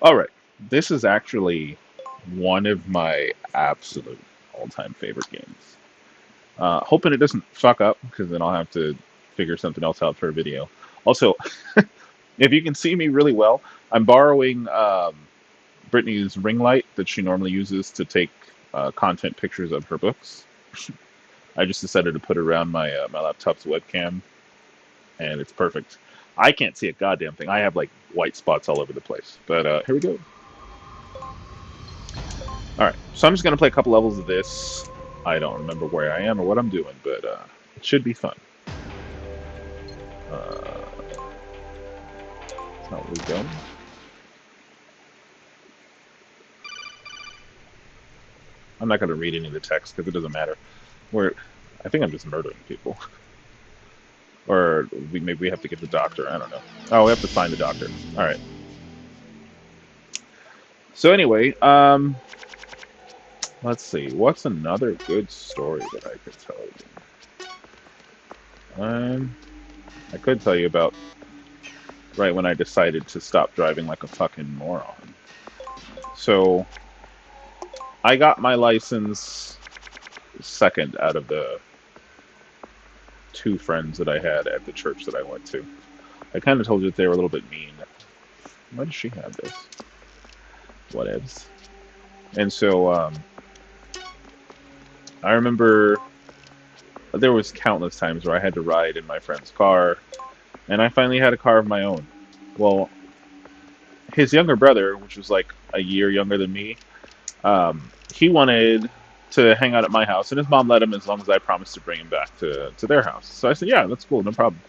All right, this is actually one of my absolute all-time favorite games. Hoping it doesn't fuck up, because then I'll have to figure something else out for a video. Also, if you can see me really well, I'm borrowing Brittany's ring light that she normally uses to take content pictures of her books. I just decided to put it around my laptop's webcam, and it's perfect. I can't see a goddamn thing. I have like white spots all over the place. But here we go. All right, so I'm just gonna play a couple levels of this. I don't remember where I am or what I'm doing, but it should be fun. That's not where we go. I'm not gonna read any of the text because it doesn't matter. We're, I think I'm just murdering people, or maybe we have to get the doctor. I don't know. Oh, we have to find the doctor. All right. So anyway, let's see. What's another good story that I could tell you? I could tell you about right when I decided to stop driving like a fucking moron. So I got my license second out of the two friends that I had at the church that I went to. I kind of told you that they were a little bit mean. Why does she have this? Whatevs. And so I remember there was countless times where I had to ride in my friend's car, and I finally had a car of my own. Well, his younger brother, which was like a year younger than me, he wanted to hang out at my house, and his mom let him as long as I promised to bring him back to their house. So I said, yeah, that's cool, no problem.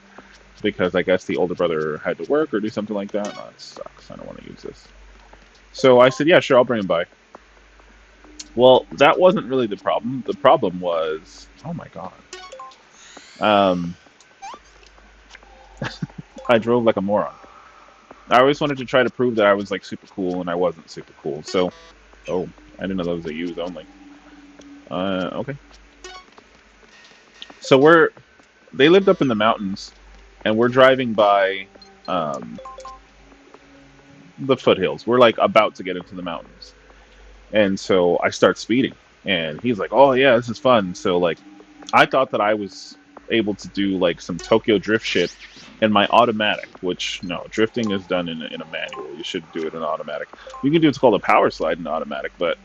Because I guess the older brother had to work or do something like that. Oh, that sucks. I don't want to use this. So I said, yeah, sure, I'll bring him by. Well, that wasn't really the problem. The problem was, oh my god, um, I drove like a moron. I always wanted to try to prove that I was like super cool, and I wasn't super cool. So, oh, I didn't know that was a use only. Okay. So they lived up in the mountains, and we're driving by um, the foothills. We're like about to get into the mountains, and so I start speeding, and he's like, "Oh yeah, this is fun." So like, I thought that I was able to do like some Tokyo drift shit in my automatic, which no, drifting is done in a manual. You should do it in automatic. You can do what's called a power slide in automatic, but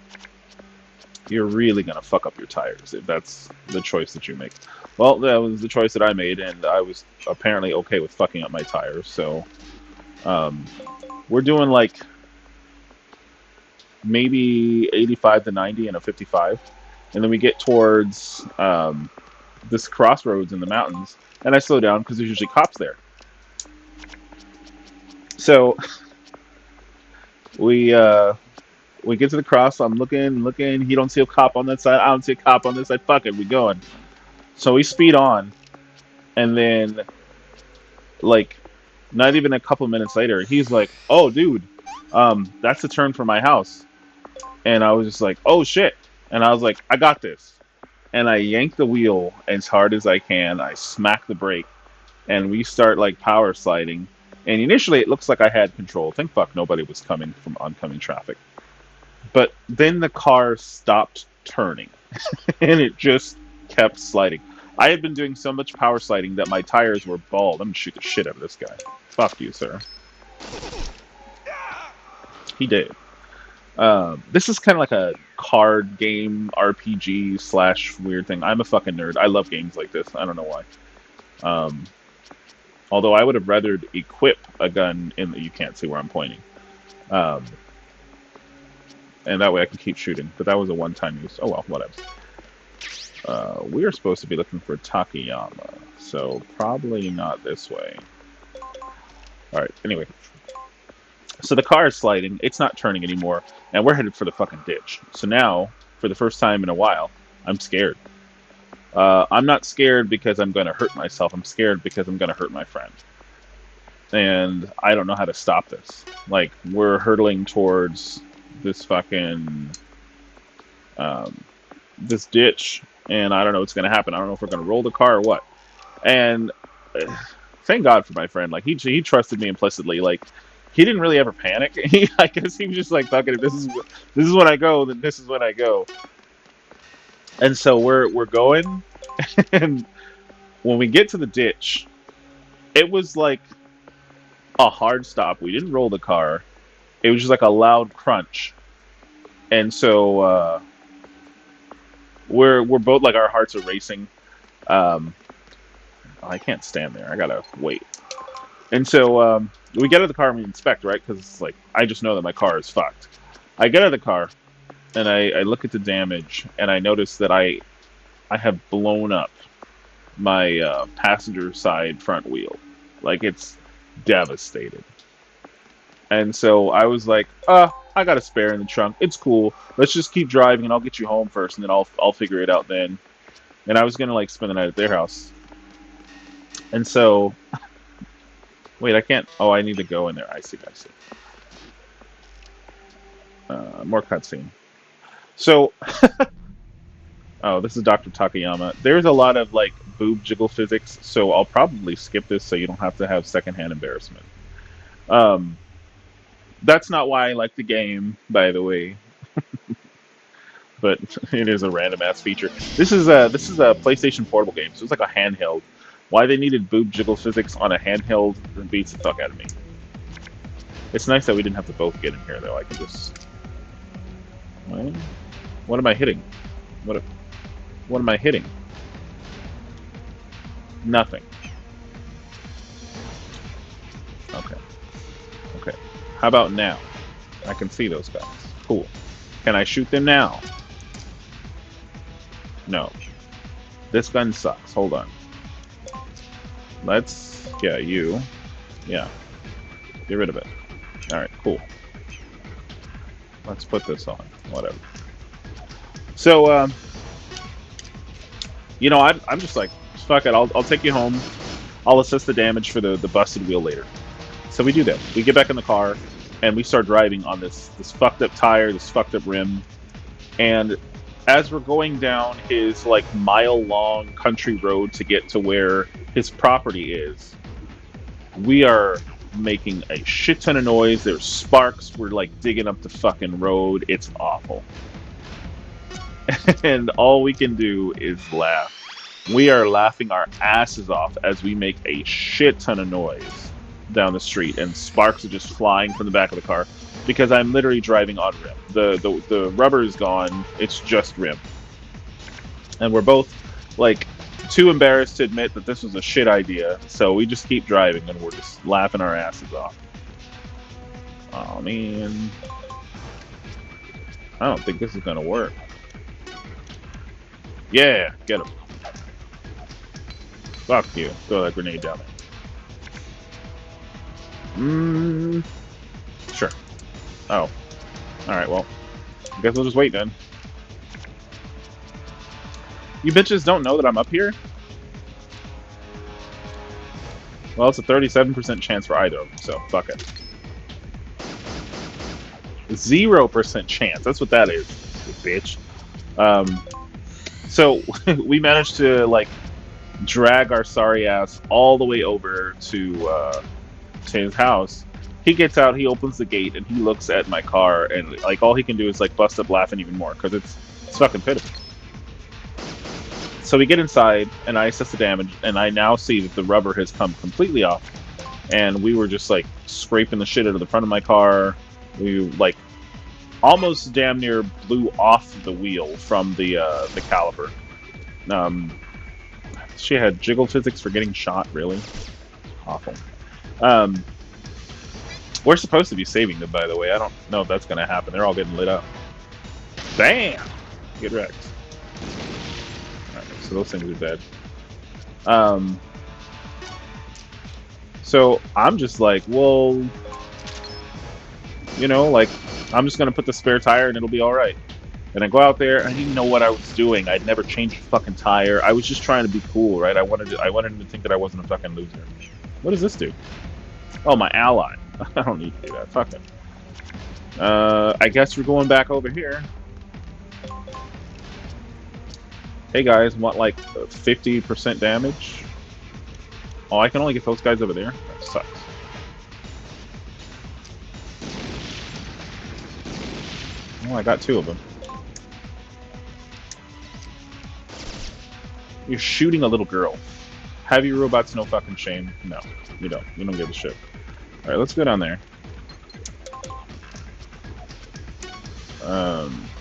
you're really gonna fuck up your tires if that's the choice that you make. Well, that was the choice that I made, and I was apparently okay with fucking up my tires. So um, we're doing like maybe 85 to 90 in a 55, and then we get towards this crossroads in the mountains, and I slow down because there's usually cops there. So we uh, we get to the cross. I'm looking. He don't see a cop on that side. I don't see a cop on this side. Fuck it, we going. So we speed on, and then like not even a couple minutes later, he's like, "Oh, dude, that's a turn for my house." And I was just like, "Oh shit!" And I was like, "I got this." And I yank the wheel as hard as I can. I smack the brake, and we start like power sliding. And initially, it looks like I had control. Thank fuck nobody was coming from oncoming traffic. But then the car stopped turning, and it just kept sliding. I had been doing so much power sliding that my tires were bald. I'm gonna shoot the shit out of this guy. Fuck you, sir. He did. This is kind of like a card game RPG slash weird thing. I'm a fucking nerd. I love games like this. I don't know why. Um, Although I would have rather equip a gun in the, you can't see where I'm pointing. Um, and that way I can keep shooting. But that was a one-time use. Oh well, whatever. We are supposed to be looking for Takayama, so probably not this way. All right. Anyway, so the car is sliding. It's not turning anymore, and we're headed for the fucking ditch. So now, for the first time in a while, I'm scared. I'm not scared because I'm going to hurt myself. I'm scared because I'm going to hurt my friend. And I don't know how to stop this. Like, we're hurtling towards this fucking this ditch, and I don't know what's going to happen. I don't know if we're going to roll the car or what. And thank God for my friend. Like, he trusted me implicitly. Like, he didn't really ever panic. I guess he was just like, "Fuck it, if this is when I go, then this is when I go." And so we're going, and when we get to the ditch, it was like a hard stop. We didn't roll the car. It was just like a loud crunch, and so we're both like our hearts are racing. Um, I can't stand there. I gotta wait. And so we get out of the car and we inspect, right? Because like I just know that my car is fucked. I get out of the car and I look at the damage and I notice that I have blown up my passenger side front wheel. Like it's devastated. And so I was like, I got a spare in the trunk. It's cool. Let's just keep driving and I'll get you home first and then I'll figure it out then. And I was gonna like spend the night at their house. And so wait, I can't. Oh, I need to go in there. I see. I see. More cutscene. So, oh, this is Dr. Takayama. There's a lot of like boob jiggle physics, so I'll probably skip this so you don't have to have secondhand embarrassment. Um, that's not why I like the game, by the way, but it is a random ass feature. This is a PlayStation Portable game, so it's like a handheld. Why they needed boob jiggle physics on a handheld beats the fuck out of me. It's nice that we didn't have to both get in here, though. I can just. What am I hitting? What? What am I hitting? Nothing. Okay. Okay. How about now? I can see those guys. Cool. Can I shoot them now? No. This gun sucks. Hold on. Let's. Yeah, you. Yeah. Get rid of it. Alright, cool. Let's put this on. Whatever. So, I'm just like, fuck it. I'll take you home. I'll assess the damage for the busted wheel later. So we do that. We get back in the car, and we start driving on this fucked up tire, this fucked up rim, and as we're going down his like mile long country road to get to where his property is, we are making a shit ton of noise. There's sparks. We're like digging up the fucking road. It's awful. And all we can do is laugh. We are laughing our asses off as we make a shit ton of noise down the street, and sparks are just flying from the back of the car because I'm literally driving on rim. The rubber is gone. It's just rim, and we're both like too embarrassed to admit that this was a shit idea. So we just keep driving, and we're just laughing our asses off. Oh man, I don't think this is gonna work. Yeah, get him. Fuck you. Throw that grenade down there. Sure. Oh. Alright, well. I guess we'll just wait then. You bitches don't know that I'm up here? Well, it's a 37% chance for either of them, so fuck it. 0% chance. That's what that is, you bitch. Um, so we managed to, like, drag our sorry ass all the way over to his house. He gets out, he opens the gate, and he looks at my car, and like all he can do is like bust up laughing even more because it's fucking pitiful. So we get inside, and I assess the damage, and I now see that the rubber has come completely off, and we were just like scraping the shit out of the front of my car. We like almost damn near blew off the wheel from the caliper. Um, she had jiggle physics for getting shot. Really awful. Um, we're supposed to be saving them, by the way. I don't know if that's going to happen. They're all getting lit up. Bam! Get wrecked. Alright, so those things are dead. Um, so I'm just like, well, like, I'm just going to put the spare tire and it'll be alright. And I go out there, and I didn't know what I was doing. I'd never changed a fucking tire. I was just trying to be cool, right? I wanted him to think that I wasn't a fucking loser. What does this do? Oh, my ally. I don't need to do that. Fuck it. I guess we're going back over here. Hey guys, want like 50% damage? Oh, I can only get those guys over there? That sucks. Oh, I got two of them. You're shooting a little girl. Have you robots no fucking shame? No, you don't. You don't give a shit. All right, let's go down there.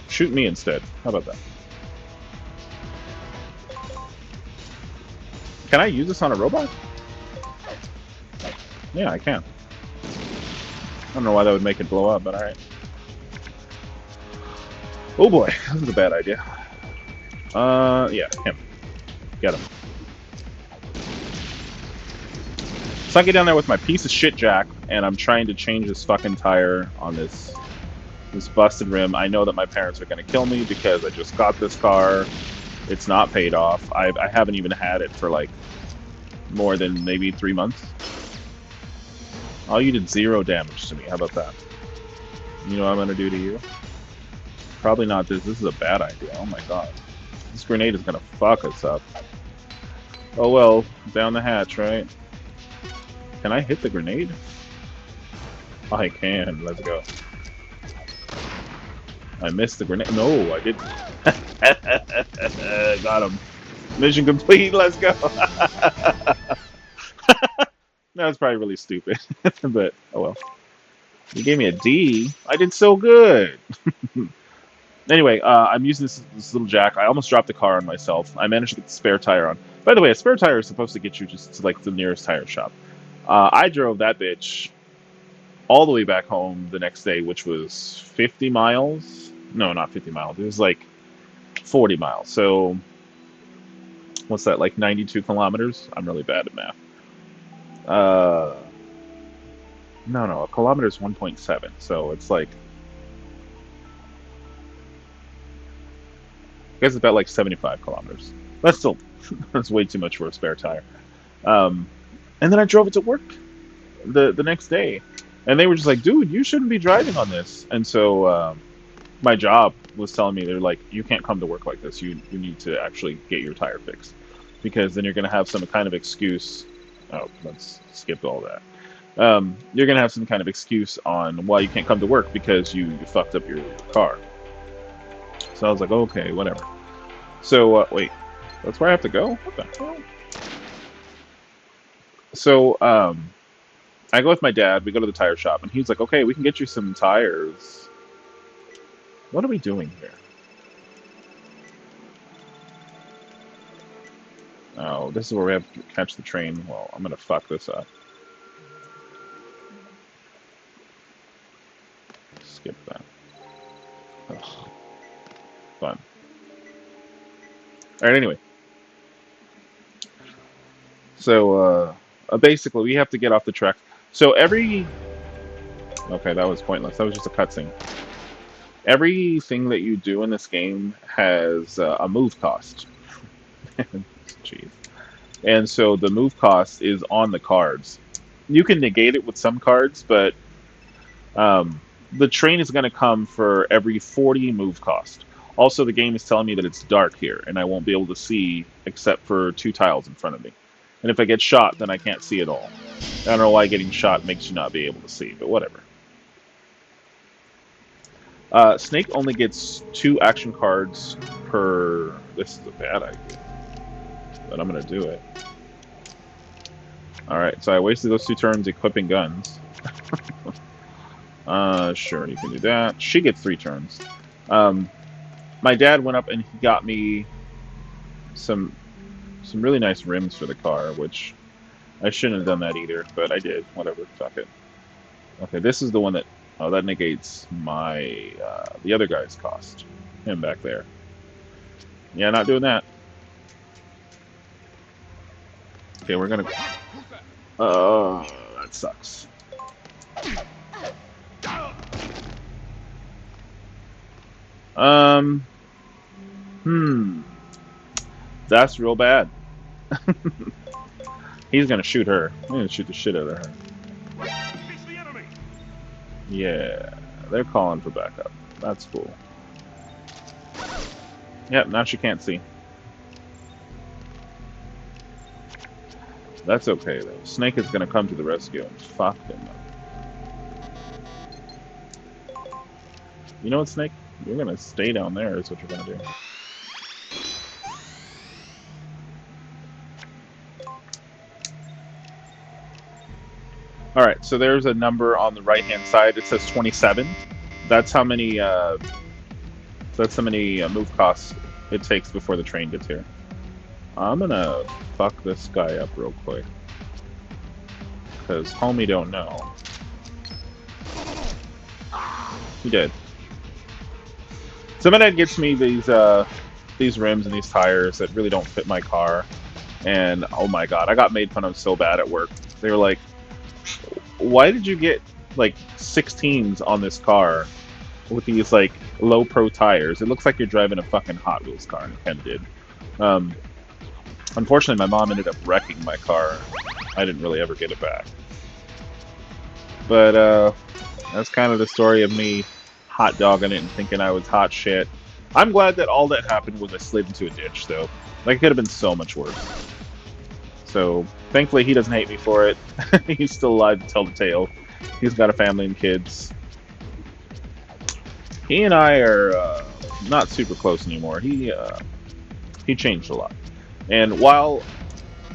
Shoot me instead. How about that? Can I use this on a robot? Yeah, I can. I don't know why that would make it blow up, but alright. Oh boy, this is a bad idea. Yeah, him. Get him. So I get down there with my piece of shit jack, and I'm trying to change this fucking tire on this busted rim. I know that my parents are going to kill me because I just got this car. It's not paid off. I haven't even had it for like more than maybe 3 months. Oh, you did 0 damage to me. How about that? You know what I'm going to do to you? Probably not this. This is a bad idea. Oh my god. This grenade is going to fuck us up. Oh well, down the hatch, right? Can I hit the grenade? I can. Let's go. I missed the grenade. No, I didn't. Got him. Mission complete. Let's go. That was probably really stupid, but oh well. You gave me a D. I did so good. Anyway, I'm using this little jack. I almost dropped the car on myself. I managed to get the spare tire on. By the way, a spare tire is supposed to get you just to like the nearest tire shop. I drove that bitch all the way back home the next day, which was 50 miles. No, not 50 miles. It was like 40 miles. So what's that, like 92 kilometers? I'm really bad at math. Uh, no, a kilometer is 1.7. So it's like, I guess it's about like 75 kilometers. That's still, that's way too much for a spare tire. Um, and then I drove it to work the next day. And they were just like, dude, you shouldn't be driving on this. And so my job was telling me, they're like, you can't come to work like this. You need to actually get your tire fixed. Because then you're going to have some kind of excuse. Oh, let's skip all that. You're going to have some kind of excuse on why you can't come to work because you fucked up your car. So I was like, okay, whatever. So, wait. That's where I have to go? What the hell? So, I go with my dad. We go to the tire shop, and he's like, okay, we can get you some tires. What are we doing here? Oh, this is where we have to catch the train. Well, I'm gonna fuck this up. Skip that. Ugh. Fun. Alright, anyway. So, basically, we have to get off the track. So every... Okay, that was pointless. That was just a cutscene. Everything that you do in this game has a move cost. Jeez. And so the move cost is on the cards. You can negate it with some cards, but the train is going to come for every 40 move cost. Also, the game is telling me that it's dark here, and I won't be able to see except for 2 tiles in front of me. And if I get shot, then I can't see at all. I don't know why getting shot makes you not be able to see, but whatever. Snake only gets 2 action cards per... This is a bad idea, but I'm going to do it. Alright, so I wasted those 2 turns equipping guns. Sure, you can do that. She gets 3 turns. My dad went up and he got me some really nice rims for the car, which I shouldn't have done that either, but I did. Whatever, fuck it. Okay, this is the one that... Oh, that negates my... the other guy's cost. Him back there. Yeah, not doing that. Okay, we're gonna... Oh, that sucks. That's real bad. He's gonna shoot her. I'm gonna shoot the shit out of her. Yeah, they're calling for backup. That's cool. Yep, now she can't see. That's okay, though. Snake is gonna come to the rescue and fuck them up. You know what, Snake? You're gonna stay down there, is what you're gonna do. All right, so there's a number on the right-hand side. It says 27. That's how many. That's how many move costs it takes before the train gets here. I'm gonna fuck this guy up real quick because homie don't know. He did. So my dad gets me these rims and these tires that really don't fit my car, and oh my god, I got made fun of so bad at work. They were like, "Why did you get like 16s on this car with these like low pro tires? It looks like you're driving a fucking Hot Wheels car," and it kind of did. Um, Unfortunately, my mom ended up wrecking my car. I didn't really ever get it back. But that's kind of the story of me hot dogging it and thinking I was hot shit. I'm glad that all that happened was I slid into a ditch, though. Like, it could have been so much worse. So, thankfully, he doesn't hate me for it. He's still alive to tell the tale. He's got a family and kids. He and I are not super close anymore. He changed a lot. And while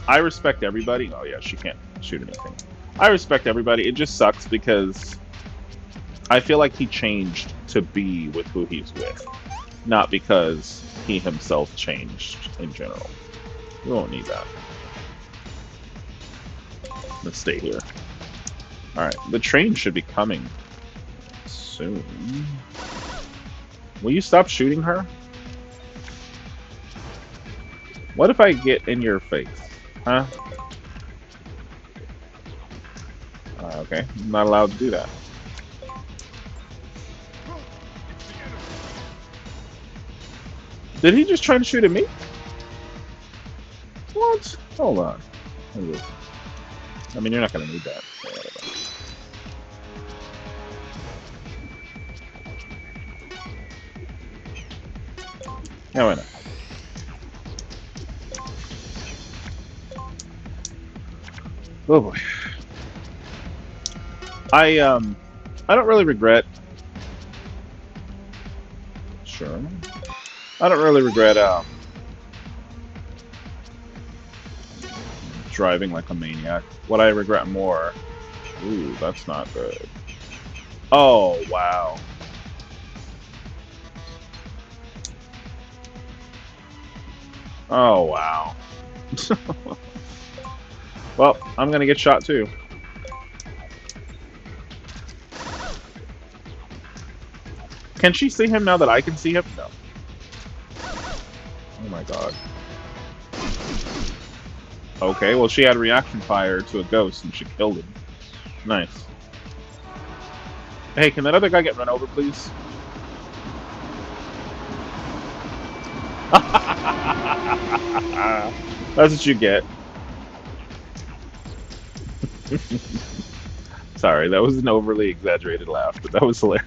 I respect everybody, oh yeah, she can't shoot anything. I respect everybody. It just sucks because I feel like he changed to be with who he's with, not because he himself changed in general. We won't need that. Let's stay here. Alright, the train should be coming soon. Will you stop shooting her? What if I get in your face? Huh? Okay, I'm not allowed to do that. Did he just try to shoot at me? What? Hold on. I mean, you're not going to need that. So whatever. Yeah, why not? Oh boy. I don't really regret. Sure. I don't really regret driving like a maniac. What I regret more. Ooh, that's not good. Oh wow. Oh wow. Well, I'm gonna get shot too. Can she see him now that I can see him? No. Oh my god. Okay, well she had reaction fire to a ghost and she killed him. Nice. Hey, can that other guy get run over, please? That's what you get. Sorry, that was an overly exaggerated laugh, but that was hilarious.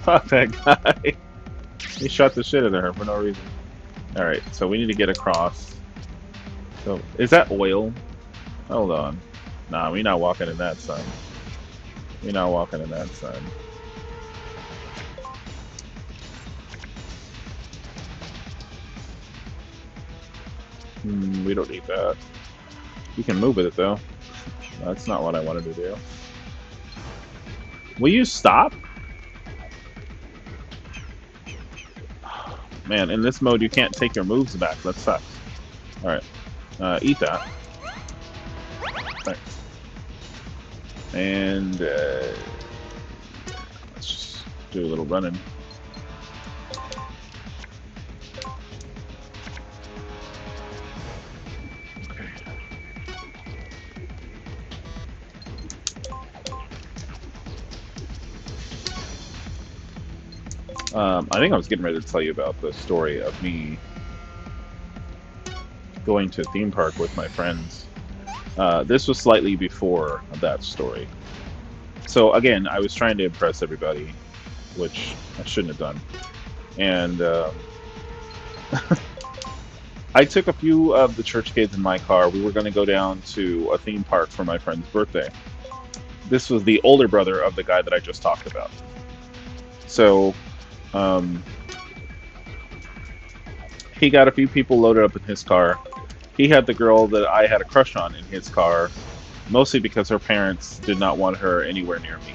Fuck that guy. He shot the shit out of her for no reason. Alright, so we need to get across. So, is that oil? Hold on. Nah, we not walking in that sun. We not walking in that sun. We don't need that. You can move with it, though. That's not what I wanted to do. Will you stop? Man, in this mode, you can't take your moves back. That sucks. Alright. Eat that. Thanks. And, let's just do a little running. I think I was getting ready to tell you about the story of me going to a theme park with my friends. This was slightly before that story. So again, I was trying to impress everybody, which I shouldn't have done. And I took a few of the church kids in my car. We were going to go down to a theme park for my friend's birthday. This was the older brother of the guy that I just talked about. So Um, he got a few people loaded up in his car. He had the girl that I had a crush on in his car, mostly because her parents did not want her anywhere near me.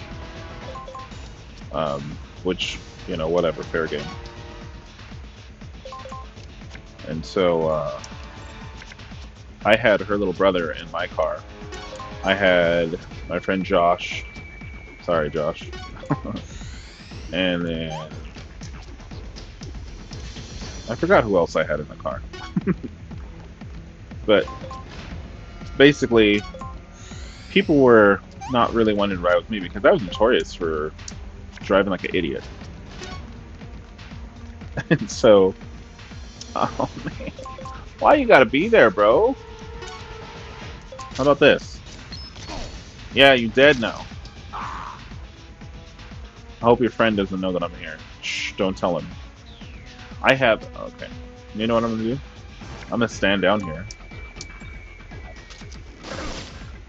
Which, whatever, fair game. And so I had her little brother in my car. I had my friend Josh. Sorry, Josh. And then I forgot who else I had in the car. But basically, people were not really wanting to ride with me because I was notorious for driving like an idiot. And so, oh man, why you gotta be there, bro? How about this? Yeah, you dead now. I hope your friend doesn't know that I'm here. Shh, don't tell him. I have. Okay. You know what I'm gonna do? I'm gonna stand down here.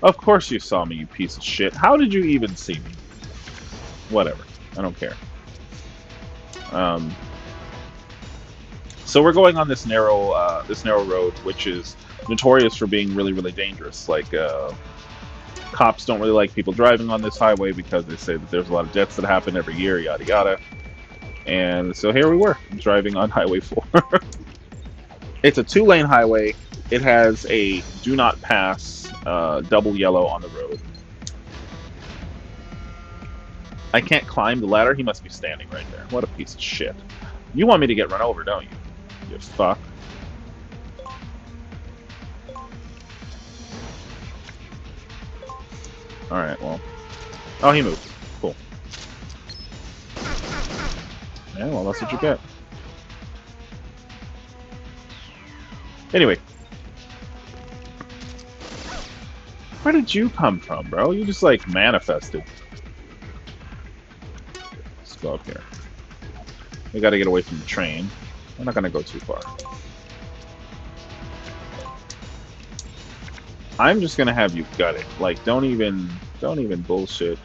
Of course you saw me, you piece of shit. How did you even see me? Whatever. I don't care. Um, so we're going on this narrow road, which is notorious for being really, really dangerous. Like, cops don't really like people driving on this highway because they say that there's a lot of deaths that happen every year, yada yada. And so here we were, driving on Highway 4. It's a two-lane highway. It has a do not pass double yellow on the road. I can't climb the ladder. He must be standing right there. What a piece of shit. You want me to get run over, don't you? You fuck. Alright, well. Oh, he moved. Cool. Yeah, well, that's what you get. Anyway. Where did you come from, bro? You just, like, manifested. Let's go up here. We gotta get away from the train. We're not gonna go too far. I'm just gonna have you gut it. Like, don't even bullshit.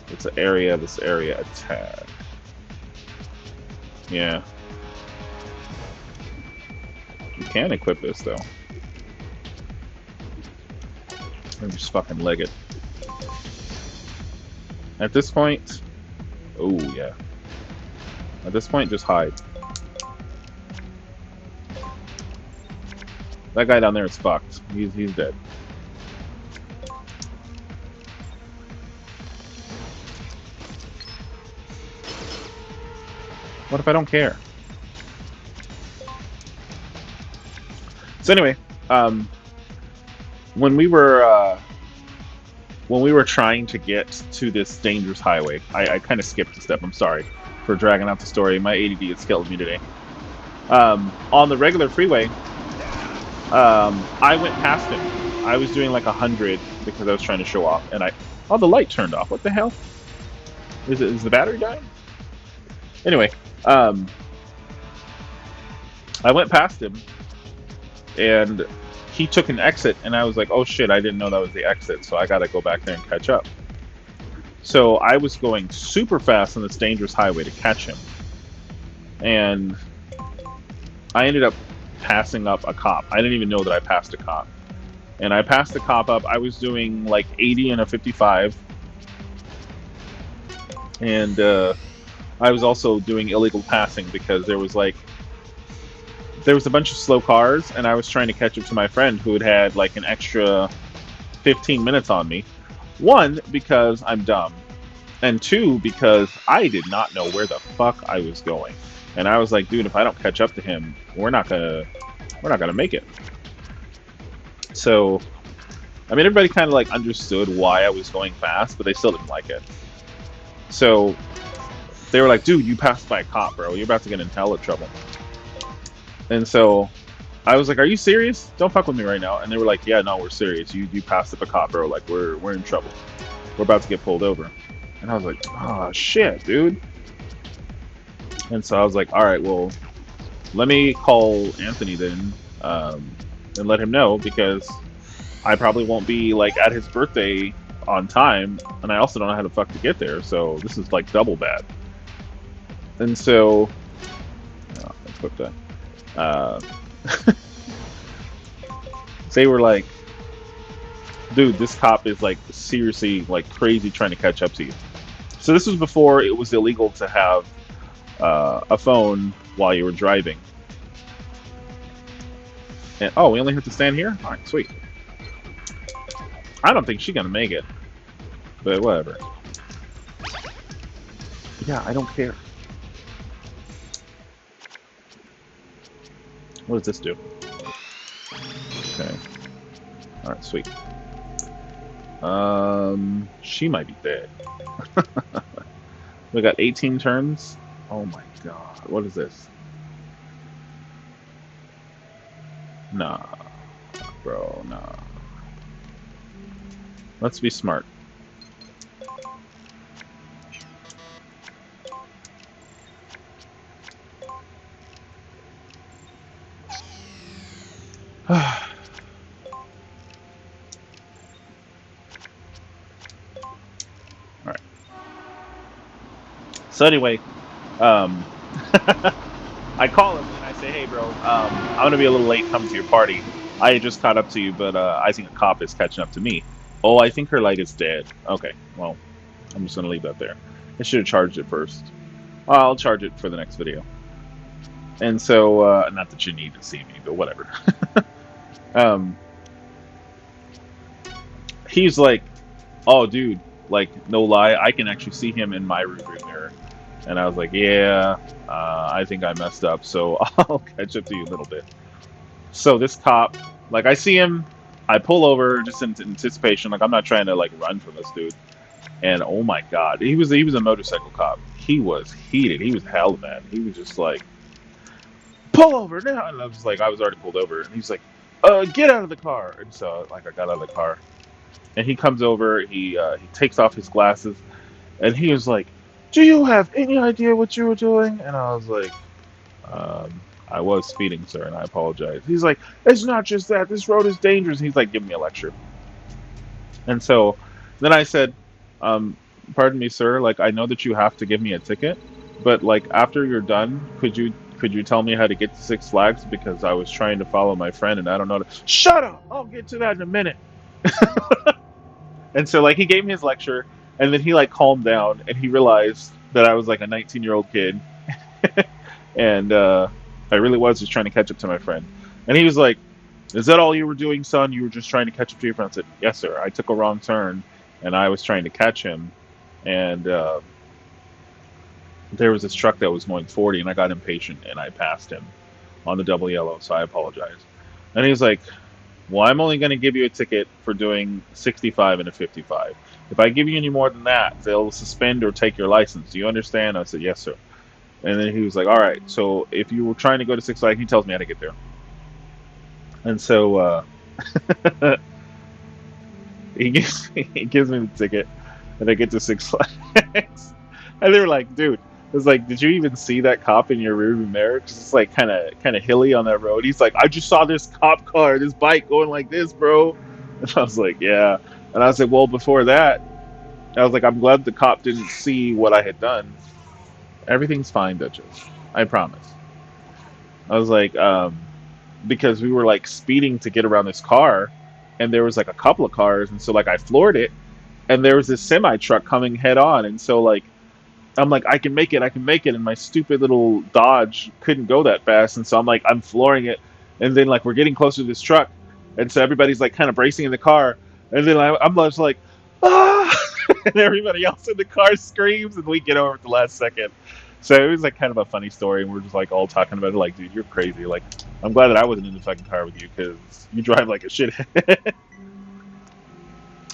It's an area, this area attack. Yeah. You can equip this, though. Or just fucking leg it. At this point... Oh, yeah. At this point, just hide. That guy down there is fucked. He's dead. What if I don't care? So anyway, when we were trying to get to this dangerous highway, I kind of skipped a step. I'm sorry for dragging out the story. My ADD has killed me today. On the regular freeway, I went past him. I was doing like 100 because I was trying to show off, and oh, the light turned off. What the hell? Is the battery dying? Anyway, I went past him, and he took an exit, and I was like, oh shit, I didn't know that was the exit, so I gotta go back there and catch up. So I was going super fast on this dangerous highway to catch him, and I ended up passing up a cop. I didn't even know that I passed a cop. And I passed the cop up. I was doing like 80 and a 55. And I was also doing illegal passing because there was a bunch of slow cars, and I was trying to catch up to my friend who had like an extra 15 minutes on me. One, because I'm dumb, and two, because I did not know where the fuck I was going. And I was like, dude, if I don't catch up to him, we're not gonna make it. So, I mean, everybody kind of like understood why I was going fast, but they still didn't like it. So they were like, dude, you passed by a cop, bro. You're about to get in hella trouble. And so I was like, are you serious? Don't fuck with me right now. And they were like, yeah, no, we're serious. You passed up a cop, bro. Like, we're in trouble. We're about to get pulled over. And I was like, oh, shit, dude. And so I was like, all right, well, let me call Anthony then, and let him know, because I probably won't be like at his birthday on time, and I also don't know how the fuck to get there, so this is like double bad. And so, equip that. Uh, they were like, dude, this cop is like seriously like crazy trying to catch up to you. So this was before it was illegal to have a phone while you were driving. And oh, we only have to stand here. All right, sweet. I don't think she's gonna make it, but whatever. Yeah, I don't care. What does this do? Okay. All right, sweet. She might be dead. We got 18 turns. Oh my god, what is this? Nah, bro, nah. Let's be smart. All right. So anyway, um, I call him and I say, "Hey, bro, I'm gonna be a little late coming to your party. I had just caught up to you, but I think a cop is catching up to me. Oh, I think her light is dead. Okay, well, I'm just gonna leave that there. I should have charged it first. I'll charge it for the next video. And so, not that you need to see me, but whatever. um, he's like, "Oh, dude, like, no lie, I can actually see him in my rearview mirror." And I was like, "Yeah, I think I messed up, so I'll catch up to you a little bit." So this cop, like, I see him, I pull over just in anticipation, like I'm not trying to like run from this dude. And oh my god, he was a motorcycle cop. He was heated. He was hella mad. He was just like, pull over now. And I was like, I was already pulled over, and he's like, get out of the car. And so like I got out of the car, and he comes over. He takes off his glasses, and he was like, "Do you have any idea what you were doing?" And I was like, I was speeding, sir, and I apologize. He's like, it's not just that. This road is dangerous. And he's like, giving me a lecture. And so then I said, um, pardon me, sir. Like, I know that you have to give me a ticket, but like after you're done, could you tell me how to get to Six Flags because I was trying to follow my friend and I don't know. Shut up! I'll get to that in a minute. And so like he gave me his lecture, and then he like calmed down and he realized that I was like a 19-year-old kid, and I really was just trying to catch up to my friend. And he was like, "Is that all you were doing, son? You were just trying to catch up to your friend?" I said, "Yes, sir. I took a wrong turn, and I was trying to catch him, and there was this truck that was going 40, and I got impatient and I passed him on the double yellow. So I apologize." And he was like, "Well, I'm only going to give you a ticket for doing 65 and a 55. If I give you any more than that, they'll suspend or take your license. Do you understand?" I said, "Yes, sir." And then he was like, "All right, so if you were trying to go to Six Flags," he tells me how to get there. And so he gives me the ticket, and I get to Six Flags, and they were like, "Dude," it was like, "Did you even see that cop in your rearview mirror? 'Cause it's like kind of hilly on that road." He's like, "I just saw this cop car, this bike going like this, bro." And I was like, "Yeah." And I was like, "Well, before that, I was like, I'm glad the cop didn't see what I had done. Everything's fine, Duchess. I promise." I was like, because we were like speeding to get around this car, and there was like a couple of cars, and so like I floored it, and there was this semi truck coming head on, and so like I'm like, I can make it, and my stupid little Dodge couldn't go that fast, and so I'm like, I'm flooring it, and then like we're getting closer to this truck, and so everybody's like kind of bracing in the car, and then I'm just like, ah, and everybody else in the car screams, and we get over at the last second. So it was like kind of a funny story, and we're just like all talking about it, like, dude, you're crazy. Like, I'm glad that I wasn't in the fucking car with you because you drive like a shithead.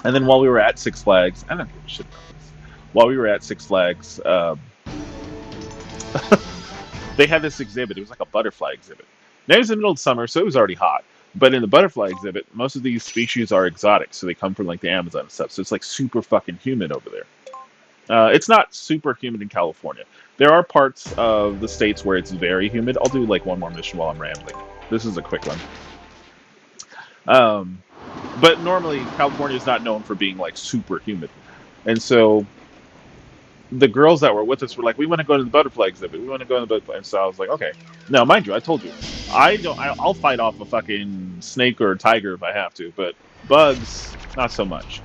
And then while we were at Six Flags, I don't give a shit about this. While we were at Six Flags, they had this exhibit. It was like a butterfly exhibit. Now it was in the middle of summer, so it was already hot. But in the butterfly exhibit, most of these species are exotic, so they come from like the Amazon and stuff. So it's like super fucking humid over there. It's not super humid in California. There are parts of the states where it's very humid. I'll do like one more mission while I'm rambling. This is a quick one. Um, but normally California is not known for being like super humid, and so the girls that were with us were like, "We want to go to the butterfly exhibit. We want to go to the butterfly." And so I was like, "Okay." Now, mind you, I told you, I don't. I'll fight off a fucking snake or a tiger if I have to, but bugs, not so much.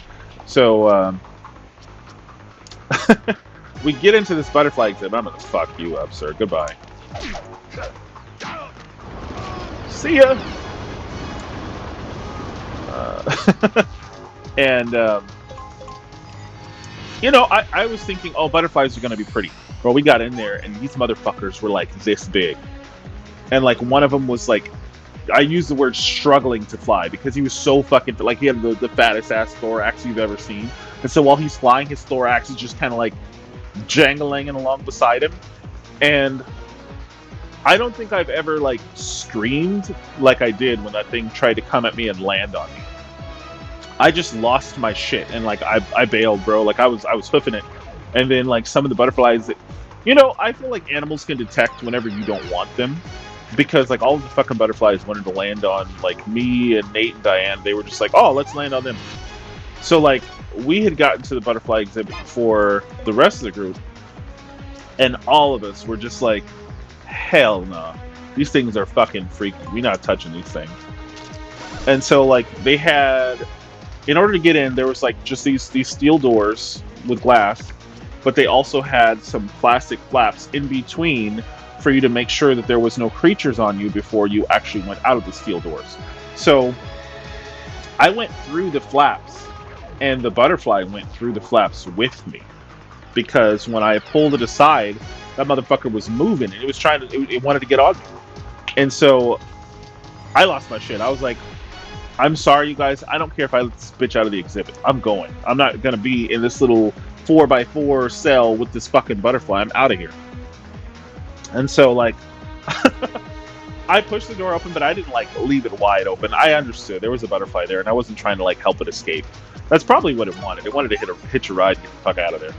So we get into this butterfly exhibit. I'm gonna fuck you up, sir. Goodbye. See ya. And you know, I was thinking, oh, butterflies are gonna be pretty. Bro, we got in there, and these motherfuckers were like this big, and like one of them was like, I use the word struggling to fly because he was so fucking like he had the fattest ass thorax you've ever seen, and so while he's flying, his thorax is just kind of like jangling and along beside him, and I don't think I've ever like screamed like I did when that thing tried to come at me and land on me. I just lost my shit and like I bailed, bro. Like I was hoofing it, and then like some of the butterflies that, you know, I feel like animals can detect whenever you don't want them, because like all of the fucking butterflies wanted to land on like me and Nate and Diane. They were just like, oh, let's land on them. So like we had gotten to the butterfly exhibit before the rest of the group, and all of us were just like, hell no, these things are fucking freaky. We're not touching these things. And so like they had, in order to get in, there was like just these steel doors with glass, but they also had some plastic flaps in between for you to make sure that there was no creatures on you before you actually went out of the steel doors. So I went through the flaps, and the butterfly went through the flaps with me because when I pulled it aside, that motherfucker was moving and it was trying to, it wanted to get on me, and so I lost my shit. I was like, I'm sorry, you guys. I don't care if I let this bitch out of the exhibit. I'm going. I'm not gonna be in this little 4x4 cell with this fucking butterfly. I'm out of here. And so, like, I pushed the door open, but I didn't like leave it wide open. I understood there was a butterfly there, and I wasn't trying to like help it escape. That's probably what it wanted. It wanted to hitch a ride, and get the fuck out of there.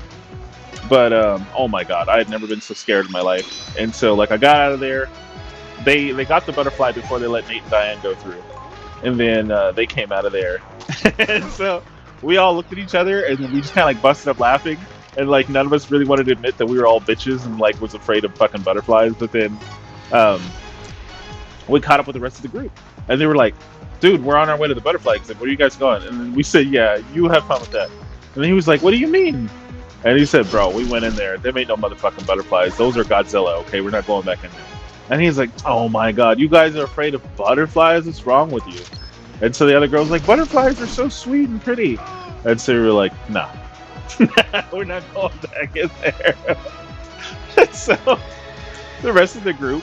But oh my god, I had never been so scared in my life. And so, like, I got out of there. They got the butterfly before they let Nate and Diane go through, and then they came out of there. And so we all looked at each other, and then we just kind of like busted up laughing, and like none of us really wanted to admit that we were all bitches and like was afraid of fucking butterflies. But then um, we caught up with the rest of the group, and they were like, "Dude, we're on our way to the butterfly exhibit. Where are you guys going?" And then we said, "Yeah, you have fun with that." And then he was like, "What do you mean?" And he said, "Bro, we went in there. There ain't no motherfucking butterflies. Those are Godzilla. Okay, we're not going back in there." And he's like, "Oh my god, you guys are afraid of butterflies? What's wrong with you?" And so the other girl's like, "Butterflies are so sweet and pretty." And so we were like, "Nah, we're not going back in there." So the rest of the group,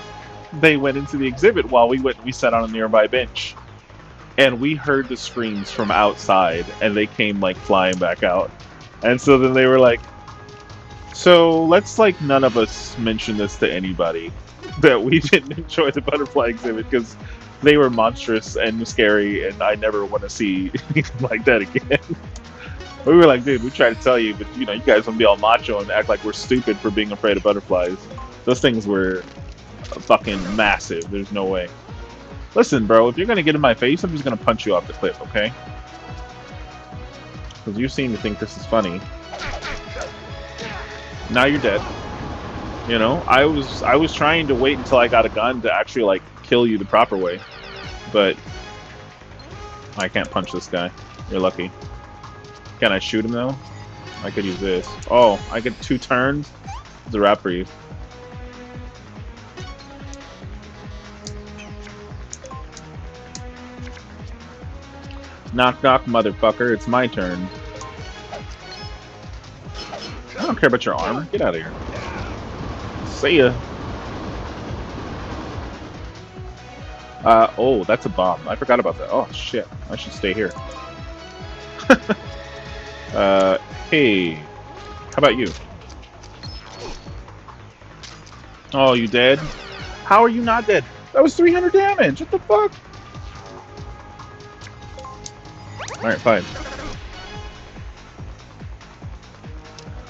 they went into the exhibit while we sat on a nearby bench. And we heard the screams from outside, and they came like flying back out. And so then they were like, "So let's like none of us mention this to anybody that we didn't enjoy the butterfly exhibit because they were monstrous and scary, and I never want to see anything like that again." We were like, "Dude, we tried to tell you, but you know, you guys want to be all macho and act like we're stupid for being afraid of butterflies. Those things were fucking massive. There's no way." Listen, bro, if you're gonna get in my face, I'm just gonna punch you off the cliff, okay? Because you seem to think this is funny. Now you're dead. You know, I was trying to wait until I got a gun to actually like kill you the proper way, but I can't punch this guy. You're lucky. Can I shoot him though? I could use this. Oh, I get 2 turns. It's a wrap for you. Knock knock, motherfucker. It's my turn. I don't care about your armor. Get out of here. See ya. Oh, that's a bomb. I forgot about that. Oh shit. I should stay here. Uh, hey. How about you? Oh, you dead? How are you not dead? That was 300 damage. What the fuck? Alright, fine.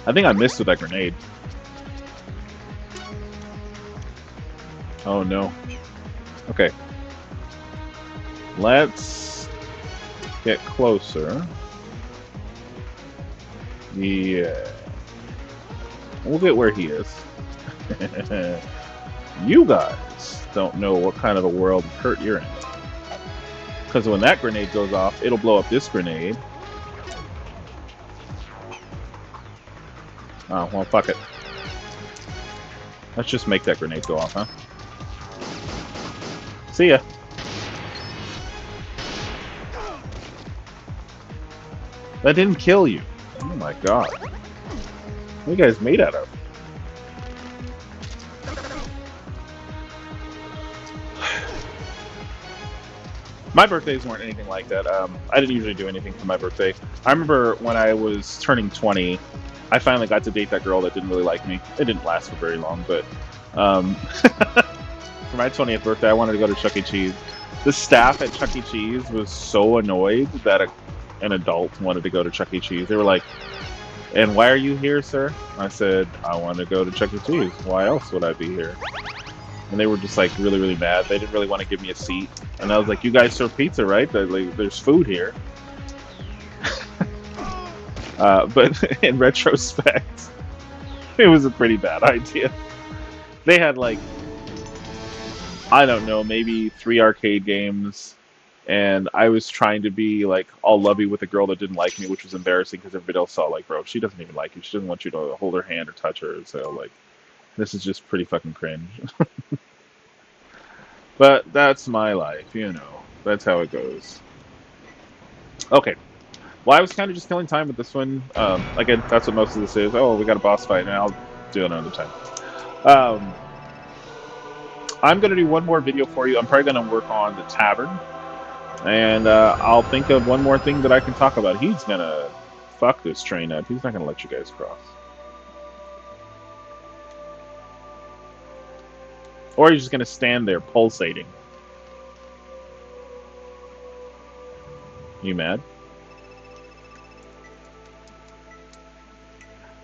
I think I missed with that grenade. Oh no. Okay. Let's get closer. Yeah. We'll get where he is. You guys don't know what kind of a world of hurt you're in. Because when that grenade goes off, it'll blow up this grenade. Oh, well, fuck it. Let's just make that grenade go off, huh? See ya. That didn't kill you. Oh my god. What are you guys made out of? My birthdays weren't anything like that. I didn't usually do anything for my birthday. I remember when I was turning 20, I finally got to date that girl that didn't really like me. It didn't last for very long, but for my 20th birthday, I wanted to go to Chuck E. Cheese. The staff at Chuck E. Cheese was so annoyed that an adult wanted to go to Chuck E. Cheese. They were like, "And why are you here, sir?" I said, "I want to go to Chuck E. Cheese. Why else would I be here?" And they were just like really, really mad. They didn't really want to give me a seat. And I was like, "You guys serve pizza, right? There's food here." But in retrospect, it was a pretty bad idea. They had like, I don't know, maybe 3 arcade games, and I was trying to be like all lovey with a girl that didn't like me, which was embarrassing because everybody else saw like, bro, she doesn't even like you. She doesn't want you to hold her hand or touch her. So like, this is just pretty fucking cringe. But that's my life, you know. That's how it goes. Okay. Well, I was kind of just killing time with this one. Again, that's what most of this is. Oh, we got a boss fight, and I'll do it another time. Um, I'm going to do one more video for you. I'm probably going to work on the tavern. And I'll think of one more thing that I can talk about. He's going to fuck this train up. He's not going to let you guys cross. Or he's just going to stand there pulsating. You mad?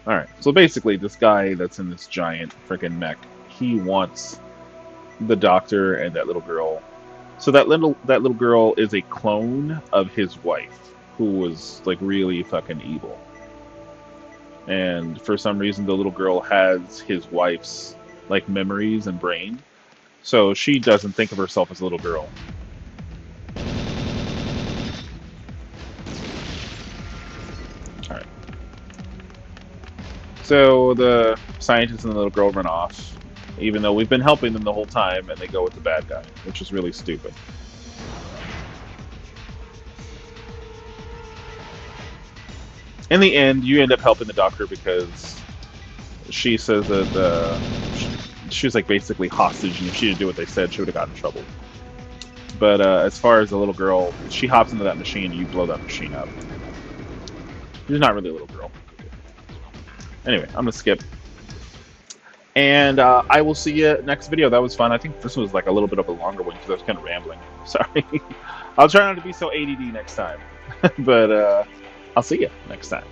Alright, so basically, this guy that's in this giant freaking mech, he wants the doctor and that little girl. So that little girl is a clone of his wife, who was like really fucking evil. And for some reason, the little girl has his wife's like memories and brain, so she doesn't think of herself as a little girl. All right. So the scientist and the little girl run off, even though we've been helping them the whole time, and they go with the bad guy, which is really stupid. In the end, you end up helping the doctor because she says that she was like basically hostage, and if she didn't do what they said, she would have gotten in trouble. But as far as the little girl, she hops into that machine, and you blow that machine up. She's not really a little girl. Anyway, I'm gonna skip, and I will see you next video. That was fun. I think this was like a little bit of a longer one because I was kind of rambling. Sorry. I'll try not to be so ADD next time. But I'll see you next time.